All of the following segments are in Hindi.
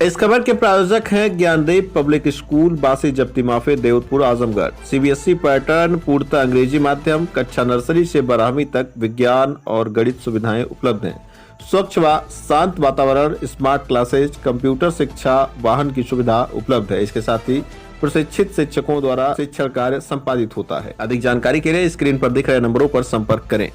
इस खबर के प्रायोजक हैं ज्ञानदेव पब्लिक स्कूल, बासी जप्ती माफे, देवतपुर, आजमगढ़। सीबीएसई पैटर्न, पूर्णतः अंग्रेजी माध्यम, कक्षा नर्सरी से 12वीं तक विज्ञान और गणित सुविधाएं उपलब्ध हैं। स्वच्छ व शांत वातावरण, स्मार्ट क्लासेज, कंप्यूटर शिक्षा, वाहन की सुविधा उपलब्ध है। इसके साथ ही प्रशिक्षित शिक्षकों द्वारा शिक्षण कार्य संपादित होता है। अधिक जानकारी के लिए स्क्रीन पर दिख रहे नंबरों पर संपर्क करें।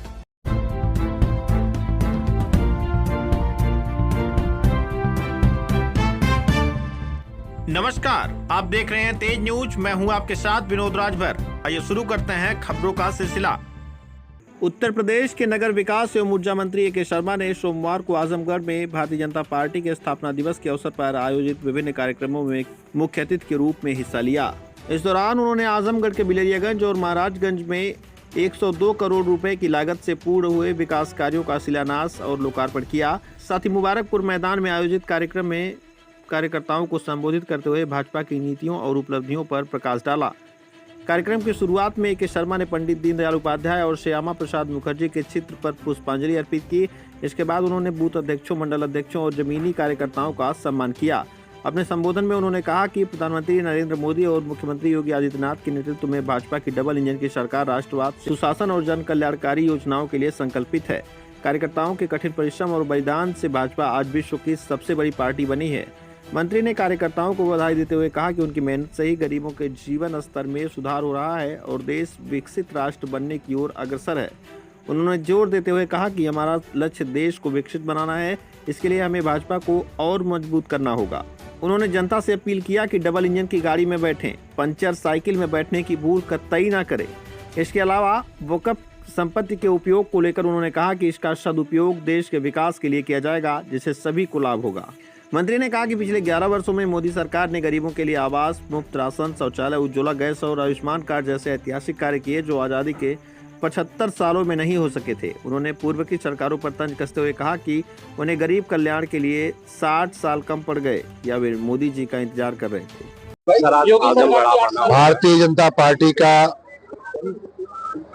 नमस्कार, आप देख रहे हैं तेज न्यूज। मैं हूं आपके साथ विनोद राजभर। आइए शुरू करते हैं खबरों का सिलसिला। उत्तर प्रदेश के नगर विकास एवं ऊर्जा मंत्री ए.के. शर्मा ने सोमवार को आजमगढ़ में भारतीय जनता पार्टी के स्थापना दिवस के अवसर पर आयोजित विभिन्न कार्यक्रमों में मुख्य अतिथि के रूप में हिस्सा लिया। इस दौरान उन्होंने आजमगढ़ के बिलरियागंज और महाराजगंज में 102 करोड़ रुपए की लागत से पूर्ण हुए विकास कार्यों का शिलान्यास और लोकार्पण किया। साथ ही मुबारकपुर मैदान में आयोजित कार्यक्रम में कार्यकर्ताओं को संबोधित करते हुए भाजपा की नीतियों और उपलब्धियों पर प्रकाश डाला। कार्यक्रम की शुरुआत में ए.के. शर्मा ने पंडित दीनदयाल उपाध्याय और श्यामा प्रसाद मुखर्जी के चित्र पर पुष्पांजलि अर्पित की। इसके बाद उन्होंने बूथ अध्यक्षों, मंडल अध्यक्षों और जमीनी कार्यकर्ताओं का सम्मान किया। अपने संबोधन में उन्होंने कहा कि प्रधानमंत्री नरेंद्र मोदी और मुख्यमंत्री योगी आदित्यनाथ के नेतृत्व में भाजपा की डबल इंजन की सरकार राष्ट्रवाद, सुशासन और जन कल्याणकारी योजनाओं के लिए संकल्पित है। कार्यकर्ताओं के कठिन परिश्रम और बलिदान से भाजपा आज विश्व की सबसे बड़ी पार्टी बनी है। मंत्री ने कार्यकर्ताओं को बधाई देते हुए कहा कि उनकी मेहनत से ही गरीबों के जीवन स्तर में सुधार हो रहा है और देश विकसित राष्ट्र बनने की ओर अग्रसर है। उन्होंने जोर देते हुए कहा कि हमारा लक्ष्य देश को विकसित बनाना है, इसके लिए हमें भाजपा को और मजबूत करना होगा। उन्होंने जनता से अपील किया कि डबल इंजन की गाड़ी में बैठें, पंचर साइकिल में बैठने की भूल कतई न करें। इसके अलावा वक्फ संपत्ति के उपयोग को लेकर उन्होंने कहा कि इसका सदुपयोग देश के विकास के लिए किया जाएगा, जिससे सभी को लाभ होगा। मंत्री ने कहा कि पिछले 11 वर्षों में मोदी सरकार ने गरीबों के लिए आवास, मुफ्त राशन, शौचालय, उज्ज्वला गैस और आयुष्मान कार्ड जैसे ऐतिहासिक कार्य किए जो आज़ादी के 75 सालों में नहीं हो सके थे। उन्होंने पूर्व की सरकारों पर तंज कसते हुए कहा कि उन्हें गरीब कल्याण के लिए 60 साल कम पड़ गए या वे मोदी जी का इंतजार कर रहे थे। भारतीय जनता पार्टी का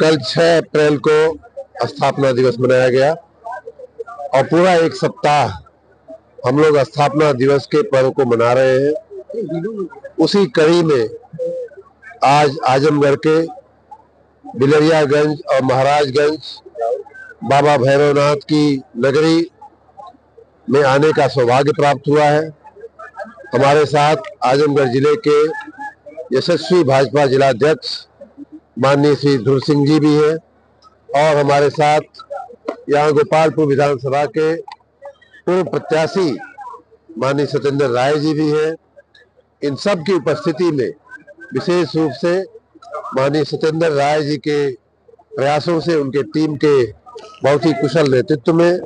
कल 6 अप्रैल को स्थापना दिवस मनाया गया और पूरा एक सप्ताह हम लोग स्थापना दिवस के पर्व को मना रहे हैं। उसी कड़ी में आज आजमगढ़ के बिलरियागंज और महाराजगंज बाबा भैरवनाथ की नगरी में आने का सौभाग्य प्राप्त हुआ है। हमारे साथ आजमगढ़ जिले के यशस्वी भाजपा जिलाध्यक्ष माननीय श्री ध्रुव सिंह जी भी हैं और हमारे साथ यहाँ गोपालपुर विधानसभा के पूर्व प्रत्याशी माननीय सत्येंद्र राय जी भी हैं। इन सब की उपस्थिति में विशेष रूप से माननीय सत्येंद्र राय जी के प्रयासों से, उनके टीम के बहुत ही कुशल नेतृत्व में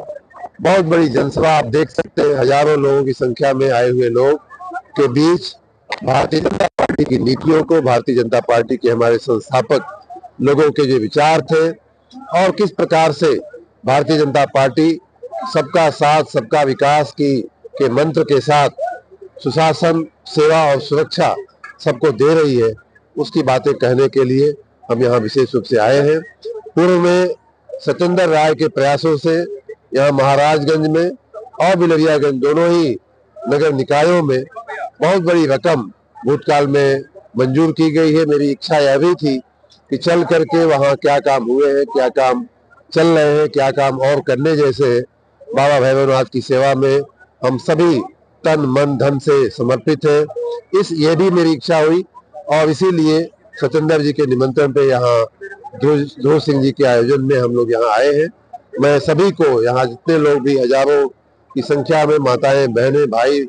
बहुत बड़ी जनसभा आप देख सकते हैं। हजारों लोगों की संख्या में आए हुए लोग के बीच भारतीय जनता पार्टी की नीतियों को, भारतीय जनता पार्टी के हमारे संस्थापक लोगों के जो विचार थे और किस प्रकार से भारतीय जनता पार्टी सबका साथ सबका विकास के मंत्र के साथ सुशासन, सेवा और सुरक्षा सबको दे रही है, उसकी बातें कहने के लिए हम यहाँ विशेष रूप से आए हैं। पूर्व में सत्येंद्र राय के प्रयासों से यहाँ महाराजगंज में और बिलरियागंज दोनों ही नगर निकायों में बहुत बड़ी रकम भूतकाल में मंजूर की गई है। मेरी इच्छा यह भी थी कि चल करके वहाँ क्या काम हुए हैं, क्या काम चल रहे हैं, क्या काम और करने जैसे हैं। बाबा भैरवनाथ की सेवा में हम सभी तन मन धन से समर्पित हैं। ये भी मेरी इच्छा हुई और इसीलिए सत्येंद्र जी के निमंत्रण पे यहाँ ध्रुव सिंह जी के आयोजन में हम लोग यहाँ आए हैं। मैं सभी को, यहाँ जितने लोग भी हजारों की संख्या में माताएं, बहनें, भाई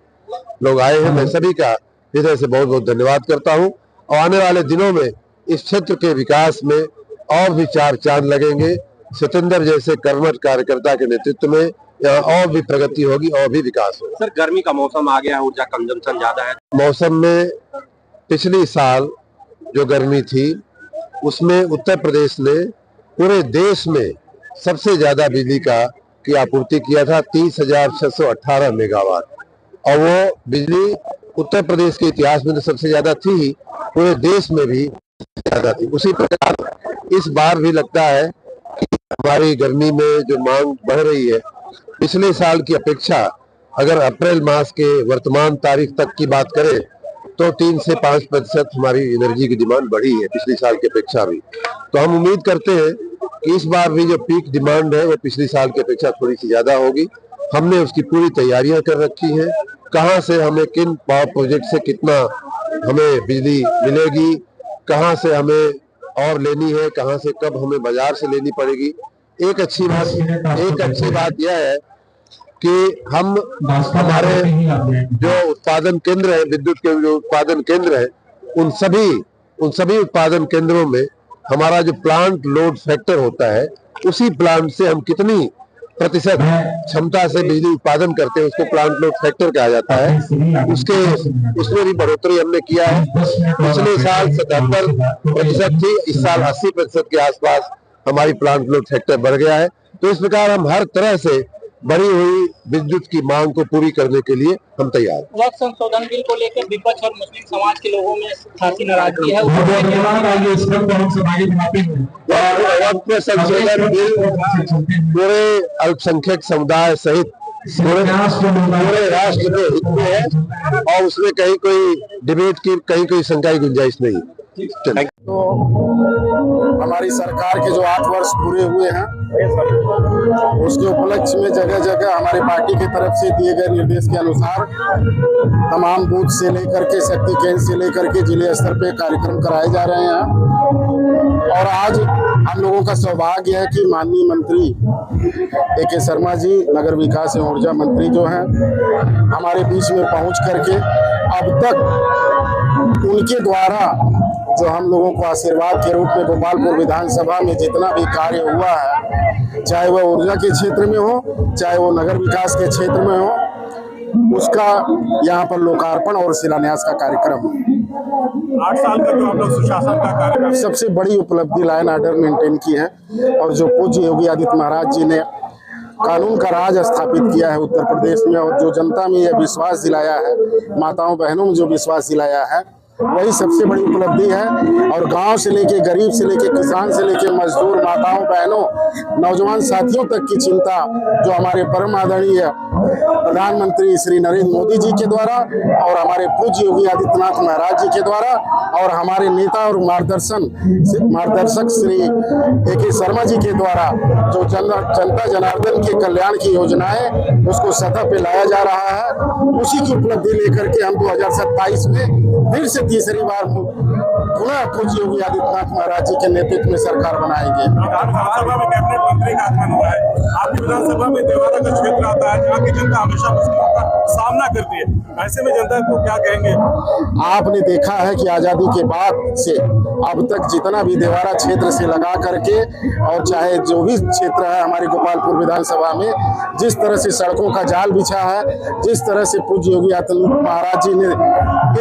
लोग आए हैं, मैं सभी का हृदय से बहुत बहुत धन्यवाद करता हूँ। और आने वाले दिनों में इस क्षेत्र के विकास में और भी 4 चांद लगेंगे। सत्येंद्र जैसे कर्मठ कार्यकर्ता के नेतृत्व में यहाँ और भी प्रगति होगी और भी विकास होगा। सर, गर्मी का मौसम आ गया, ऊर्जा कंजम्पशन ज्यादा है। मौसम में पिछली साल जो गर्मी थी उसमें उत्तर प्रदेश ने पूरे देश में सबसे ज्यादा बिजली की आपूर्ति किया था, 30,618 मेगावाट। और वो बिजली उत्तर प्रदेश के इतिहास में तो सबसे ज्यादा थी ही, पूरे देश में भी ज्यादा थी। उसी प्रकार इस बार भी लगता है कि हमारी गर्मी में जो मांग बढ़ रही है पिछले साल की अपेक्षा अगर अप्रैल मास के वर्तमान तारीख तक की बात करें तो 3 से 5% हमारी एनर्जी की डिमांड बढ़ी है पिछले साल की अपेक्षा भी। तो हम उम्मीद करते हैं कि इस बार भी जो पीक डिमांड है वो पिछले साल की अपेक्षा थोड़ी सी ज्यादा होगी। हमने उसकी पूरी तैयारियां कर रखी हैं, कहां से हमें किन पावर प्रोजेक्ट से कितना हमें बिजली मिलेगी, कहां से हमें और लेनी है, कहां से कब हमें बाजार से लेनी पड़ेगी। एक अच्छी बात यह है कि हम हमारे जो उत्पादन केंद्र है, विद्युत के जो उत्पादन केंद्र है, उन सभी उत्पादन केंद्रों में हमारा जो प्लांट लोड फैक्टर होता है, उसी प्लांट से हम कितनी प्रतिशत क्षमता से बिजली उत्पादन करते हैं उसको प्लांट लोड फैक्टर कहा जाता है। उसमें भी बढ़ोतरी हमने किया है। पिछले साल 77% थी, इस साल 80% के आसपास हमारी प्लांट लोड फैक्टर बढ़ गया है। तो इस प्रकार हम हर तरह से बढ़ी हुई विद्युत की मांग को पूरी करने के लिए हम तैयार हैं। वक्त संशोधन बिल को लेकर विपक्ष और मुस्लिम समाज के लोगों में खासी नाराजगी है। वक्त संशोधन बिल पूरे अल्पसंख्यक समुदाय सहित पूरे राष्ट्र के हित में है और उसमें कहीं कोई डिबेट की कहीं कोई शंका की गुंजाइश नहीं। तो हमारी सरकार के जो 8 वर्ष पूरे हुए हैं उसके उपलक्ष्य में जगह जगह हमारी पार्टी की तरफ से दिए गए निर्देश के अनुसार तमाम बूथ से लेकर के शक्ति केंद्र से लेकर के जिले स्तर पे कार्यक्रम कराए जा रहे हैं। और आज हम लोगों का सौभाग्य है कि माननीय मंत्री A.K. शर्मा जी, नगर विकास एवं ऊर्जा मंत्री जो हैं, हमारे बीच में पहुंच करके अब तक उनके द्वारा जो हम लोगों को आशीर्वाद के रूप में गोपालपुर विधानसभा में जितना भी कार्य हुआ है, चाहे वह ऊर्जा के क्षेत्र में हो, चाहे वो नगर विकास के क्षेत्र में हो, उसका यहाँ पर लोकार्पण और शिलान्यास का कार्यक्रम 8 साल का जो आप लोग सुशासन का कार्यक्रम सबसे बड़ी उपलब्धि लाइन ऑर्डर मेंटेन की है। और जो पूज्य योगी आदित्य महाराज जी ने कानून का राज स्थापित किया है उत्तर प्रदेश में, और जो जनता में यह विश्वास दिलाया है, माताओं बहनों में जो विश्वास दिलाया है, वही सबसे बड़ी उपलब्धि है। और गांव से लेके गरीब से लेके किसान से लेके मजदूर, माताओं बहनों, नौजवान साथियों तक की चिंता जो हमारे परम आदरणीय प्रधानमंत्री श्री नरेंद्र मोदी जी के द्वारा और हमारे पूज्य योगी आदित्यनाथ महाराज जी के द्वारा और हमारे नेता और मार्गदर्शक श्री A.K. शर्मा जी के द्वारा जो जनता जनार्दन के कल्याण की योजनाएं उसको सतह पे लाया जा रहा है, उसी की उपलब्धि लेकर के हम 2027 में फिर से तीसरी बार पुनः पूज्य योगी आदित्यनाथ महाराज जी के नेतृत्व में सरकार बनाएंगे। विधानसभा में कैबिनेट मंत्री का आगमन हुआ है। आपकी विधानसभा में देवारा का क्षेत्र आता है जहाँ की जनता हमेशा मुश्किलों का सामना करती है, ऐसे में जनता को क्या कहेंगे? आपने देखा है कि आजादी के बाद से अब तक जितना भी देवारा क्षेत्र से लगा करके और चाहे जो भी क्षेत्र है हमारी गोपालपुर विधानसभा में, जिस तरह से सड़कों का जाल बिछा है, जिस तरह से पूज्य योगी आदित्यनाथ महाराज जी ने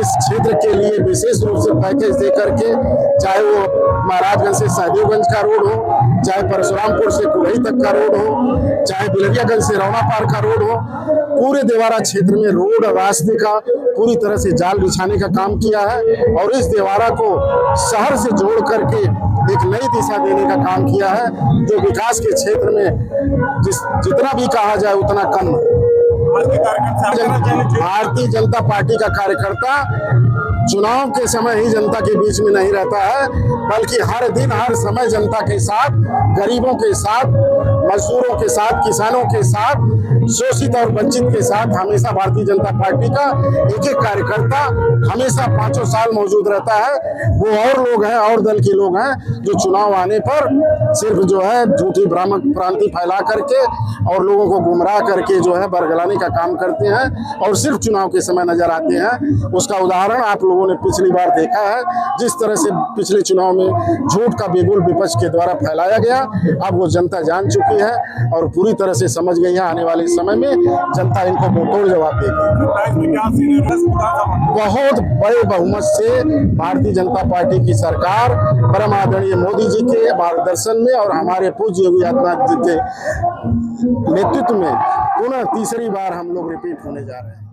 इस क्षेत्र के लिए विशेष रूप से पैकेज दे करके, चाहे वो महाराजगंज से सहदेवगंज का रोड हो, चाहे परशुरामपुर से कुरई तक का रोड हो, चाहे बिलरियागंज से रौना पार का रोड हो, पूरे देवारा क्षेत्र में रोड और रास्ते का पूरी तरह से जाल बिछाने का काम किया है। और इस देवारा को शहर से जोड़ करके एक नई दिशा देने का काम किया है, जो विकास के क्षेत्र में जितना भी कहा जाए उतना कम है। भारतीय जनता पार्टी का कार्यकर्ता चुनाव के समय ही जनता के बीच में नहीं रहता है, बल्कि हर दिन हर समय जनता के साथ, गरीबों के साथ, मजदूरों के साथ, किसानों के साथ, शोषित और वंचित के साथ हमेशा भारतीय जनता पार्टी का एक एक कार्यकर्ता हमेशा 5 साल मौजूद रहता है। वो और लोग हैं, और दल के लोग हैं जो चुनाव आने पर सिर्फ जो है झूठी भ्रामक भ्रांति फैला करके और लोगों को गुमराह करके जो है बरगलाने का काम करते हैं और सिर्फ चुनाव के समय नजर आते हैं। उसका उदाहरण आप लोगों ने पिछली बार देखा है, जिस तरह से पिछले चुनाव में झूठ का बिगुल विपक्ष के द्वारा फैलाया गया। अब वो जनता जान चुकी है और पूरी तरह से समझ गई है, आने वाले समय में जनता इनको मुंहतोड़ जवाब देगी। बहुत बड़े बहुमत से भारतीय जनता पार्टी की सरकार परम आदरणीय मोदी जी के मार्गदर्शन में और हमारे पूज्य योगी आदित्यनाथ जी के नेतृत्व में पुनः तीसरी बार हम लोग रिपीट होने जा रहे हैं।